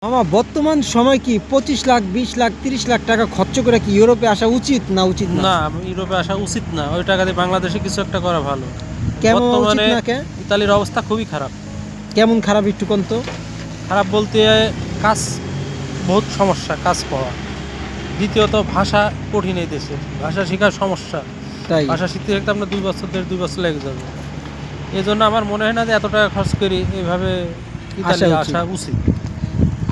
মামা বর্তমান সময় কি 25 লাখ 20 লাখ 30 লাখ টাকা খরচ করে কি ইউরোপে আসা উচিত না উচিত না? না, ইউরোপে আসা উচিত না। ওই টাকা দিয়ে বাংলাদেশে কিছু একটা করা ভালো। কেমন উচিত বর্তমানে না কে? ইতালির অবস্থা খুবই খারাপ। কেমন খারাপ একটু কোন তো? খারাপ বলতে কাজ, বহুত সমস্যা কাজ পাওয়া। দ্বিতীয়ত ভাষা কঠিন এই দেশে, ভাষা শেখার সমস্যা। তাই ভাষা শিখতে শিখতে আপনার 2 বছর 2.5 বছর লেগে যাবে। এই জন্য আমার মনে হয় না যে এত টাকা খরচ করি এইভাবে ইতালি আসা উচিত।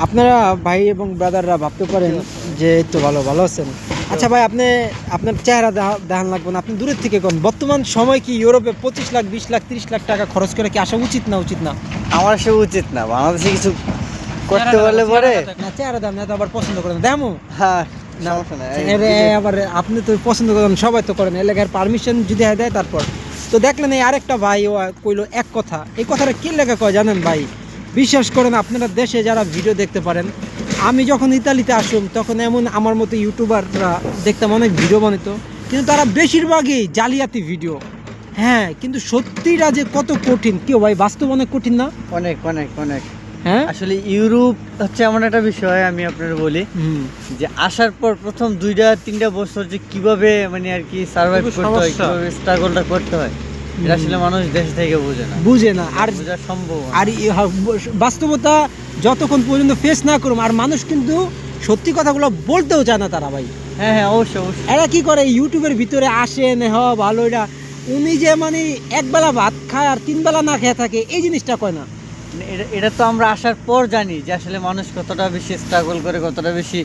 আপনারা ভাই এবং ব্রাদাররা ভাবতে পারেন যে এই তো ভালো ভালো আছেন। আচ্ছা ভাই, আপনার চেহারা দেখান লাগবে না, আপনি দূরের থেকে কোন বর্তমান সময় কি ইউরোপে 25 লাখ 20 লাখ 30 লাখ টাকা খরচ করে কি আসা উচিত না উচিত না? আমার সে উচিত না, বাংলাদেশে কিছু করতে পারলে পরে। না চেহারা দাম না তো আবার পছন্দ করেন দেমো হ্যাঁ, না, সমস্যা নাই। আবার আপনি তো পছন্দ করেন, সবাই তো করেন, এলাকার পারমিশন যদি দেয় তারপর তো দেখলেন। এই আরেকটা ভাই ও কইলো এক কথা, এই কথাটা কি লেখা কয় জানেন ভাই? বিশ্বাস করেন, আপনারা দেশে যারা ভিডিও দেখতে পারেন, আমি যখন ইতালিতে আসুম তখন এমন আমার মতো ইউটিউবাররা দেখতাম অনেক ভিডিও বানাতো, কিন্তু তারা বেশিরভাগই জালিয়াতি ভিডিও। হ্যাঁ, কিন্তু সত্যিটা যে কত কঠিন, কেউ ভাই বাস্তব অনেক কঠিন না? অনেক অনেক অনেক। হ্যাঁ, আসলে ইউরোপ হচ্ছে এমন একটা বিষয়, আমি আপনার বলি যে আসার পর প্রথম 2-3 বছর যে কিভাবে মানে আর কি সার্ভাইভ খুবই করতে হয়, সমস্যা। কিভাবে স্ট্রাগলটা করতে হয়, এটা আসলে মানুষ দেশ থেকে বুঝে না। আর বোঝা সম্ভব না। আর বাস্তবতা যতক্ষণ পর্যন্ত ফেস না করুম, আর মানুষ কিন্তু সত্যি কথাগুলো বলতেও চায় না তারা ভাই। হ্যাঁ হ্যাঁ, অবশ্যই অবশ্যই। এরা কি করে ইউটিউবের ভিতরে আসেন, হ ভালো এটা, উনি যে মানে একবেলা ভাত খায় আর 3 বেলা না খেয়ে থাকে, এই জিনিসটা কয় না। মানে এটা তো আমরা আসার পর জানি যে আসলে মানুষ কতটা বেশি স্ট্রাগল করে, কতটা বেশি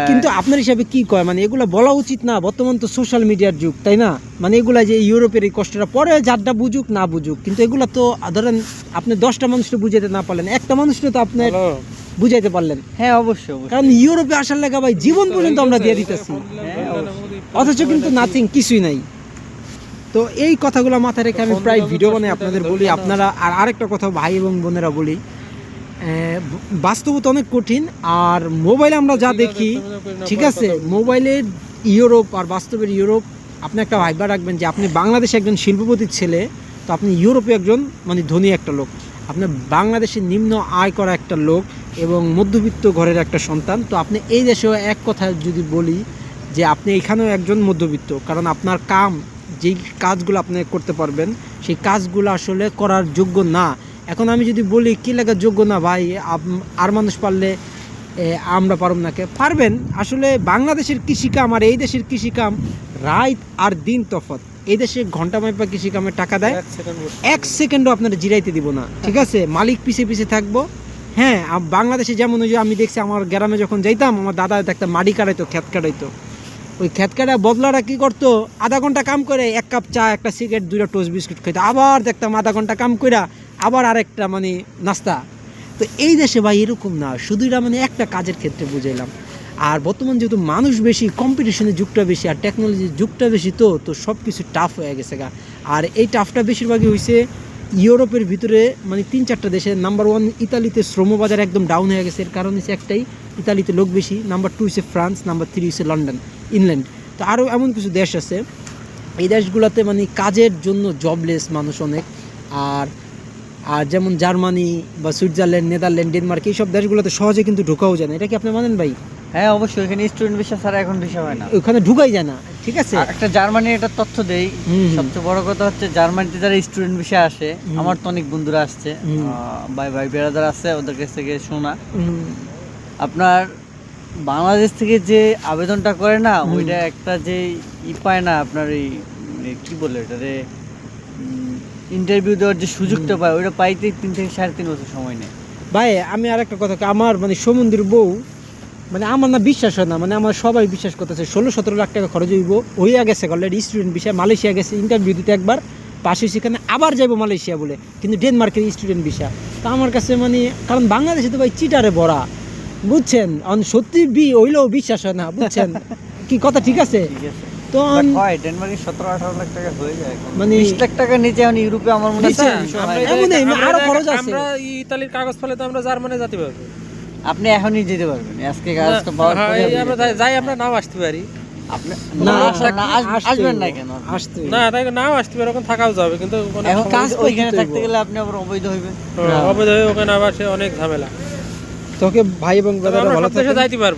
কিন্তু আপনার হিসাবে কি কয়, মানে এগুলো বলা উচিত না? বর্তমান তো সোশ্যাল মিডিয়ার যুগ, তাই না? মানে এগুলা যে ইউরোপের এই কষ্টটা পরে যারটা বুঝুক না বুঝুক, কিন্তু এগুলা তো ধরেন আপনি 10টা মানুষকে বুঝাইতে না পারলেন, একটা মানুষকে তো আপনি বুঝাইতে পারলেন। হ্যাঁ অবশ্যই অবশ্যই। কারণ ইউরোপে আসার লেগা ভাই জীবন পর্যন্ত আমরা দিয়ে দিতেছি, হ্যাঁ, অথচ কিন্তু নাথিং, কিছুই নাই। তো এই কথাগুলো মাথায় রেখে আমি প্রায় ভিডিও বানাই, আপনাদের বলি আপনারা। আর আরেকটা কথা ভাই এবং বোনেরা বলি, বাস্তবতা অনেক কঠিন। আর মোবাইলে আমরা যা দেখি, ঠিক আছে, মোবাইলের ইউরোপ আর বাস্তবের ইউরোপ, আপনি একটা ভাইবা রাখবেন যে আপনি বাংলাদেশে একজন শিল্পপতির ছেলে, তো আপনি ইউরোপে একজন মানে ধনী একটা লোক, আপনি বাংলাদেশে নিম্ন আয় করা একটা লোক এবং মধ্যবিত্ত ঘরের একটা সন্তান। তো আপনি এই দেশেও এক কথা যদি বলি যে আপনি এখানেও একজন মধ্যবিত্ত, কারণ আপনার কাম, যেই কাজগুলো আপনি করতে পারবেন সেই কাজগুলো আসলে করার যোগ্য না। এখন আমি যদি বলি কি লাগা যোগ্য না ভাই, আর মানুষ পারলে আমরা পারব না, কে পারবেন? আসলে বাংলাদেশের কৃষিকাম আর এই দেশের কৃষিকাম রাত আর দিন তফাৎ। এই দেশে ঘন্টা মাইপা কৃষিকামে টাকা দেয়, 1 সেকেন্ডও আপনারা জিরাইতে দিব না, ঠিক আছে? মালিক পিছে পিছে থাকবো। হ্যাঁ, বাংলাদেশে যেমন ওই যে আমি দেখছি আমার গ্রামে যখন যাইতাম, আমার দাদা দেখতাম মাটি কাটাইতো, ক্ষেত কাটাইতো। ওই ক্ষেত কাটা বদলারা কী করতো, আধা ঘন্টা কাম করে 1 কাপ চা, একটা সিগারেট, 2টা টোস্ট বিস্কুট খাইতো, আবার দেখতাম আধা ঘন্টা কাম কইরা আবার আরেকটা মানে নাস্তা। তো এই দেশে ভাই এরকম না, শুধু এটা মানে একটা কাজের ক্ষেত্রে বুঝাইলাম। আর বর্তমান যেহেতু মানুষ বেশি, কম্পিটিশনের যুগটা বেশি আর টেকনোলজির যুগটা বেশি, তো সব কিছু টাফ হয়ে গেছে গা। আর এই টাফটা বেশিরভাগই হয়েছে ইউরোপের ভিতরে, মানে 3-4টা দেশে। নাম্বার 1 ইতালিতে শ্রমবাজার একদম ডাউন হয়ে গেছে, এর কারণ হচ্ছে একটাই, ইতালিতে লোক বেশি। নাম্বার 2 হচ্ছে ফ্রান্স, নাম্বার 3 হচ্ছে লন্ডন, ইংল্যান্ড। তো আরও এমন কিছু দেশ আছে, এই দেশগুলোতে মানে কাজের জন্য জবলেস মানুষ অনেক। আর আর যেমন জার্মানি বা সুইজারল্যান্ড, নেদারল্যান্ড, ডেনমার্ক, এইসব দেশগুলোতে সহজে কিন্তু ঢোকাও যায় না। এটা কি আপনি মানেন ভাই? হ্যাঁ অবশ্যই, এখানে স্টুডেন্ট ভিসা ছাড়া এখন ভিসা হয় না, ওখানে ঢুকাই যায় না, ঠিক আছে? আর একটা জার্মানির একটা তথ্য দেই, সবচেয়ে বড় কথা হচ্ছে জার্মানিতে যারা স্টুডেন্ট ভিসা আসে, আমার তো অনেক বন্ধুরা আসছে, ভাই ভাই বেড়াদার আছে, ওদের কাছ থেকে শোনা, আপনার বাংলাদেশ থেকে যে আবেদনটা করে না, ওইটা একটা যে পায় না আপনার, এই কি বলে এটারে, ইন্টারভিউ দেওয়ার যে সুযোগটা পায়, ওইটা পাইতে 3 থেকে 3.5 বছর সময় নেয়। ভাই আমি আর একটা কথা, আমার মানে সমুদ্রের বউ, মানে আমার না বিশ্বাস হয় না, মানে আমার সবাই বিশ্বাস করতেছে 16-17 লাখ টাকা খরচ হইব, হইয়া গেছে অলরেডি স্টুডেন্ট বিষয়, মালয়েশিয়া গেছে ইন্টারভিউ দিতে একবার, পাশে সেখানে আবার যাইবো মালয়েশিয়া বলে, কিন্তু ডেনমার্কের স্টুডেন্ট বিষয়। তো আমার কাছে মানে, কারণ বাংলাদেশে তো ভাই চিটারে ভরা, বুঝছেন? সত্যি হইলেও বিশ্বাস হয় না, বুঝছেন কি কথা? ঠিক আছে, তো ডেনমার্কে 17-18 লাখ টাকা হয়ে যায়, মানে 20 লাখ টাকার নিচে এখন ইউরোপে আমার মনে হয় আরো খরচ আছে। আমরা ইতালির কাগজ ফেলে তো আমরা জার্মানি যেতে পারবো। আপনি এখনই যেতে পারবেন, আজকে কাজটা পাওয়ার পরে আমরা যাই, আমরা নাও আসতে পারি। আপনি না, আসবেন না কেন? আসতে না, তাই নাও আসতে পারে, ওখানে থাকাও যাবে, কিন্তু এখন কাজ ওইখানে থাকতে গেলে আপনি আবার অবৈধ হইবেন। অবৈধ হয়ে ওখানে আবার সে অনেক ঝামেলা। তোকে ভাই এবং তবে ব্রাদাররা আমরা ভালো সব দেশে থাকেন। যাইতে পারবো।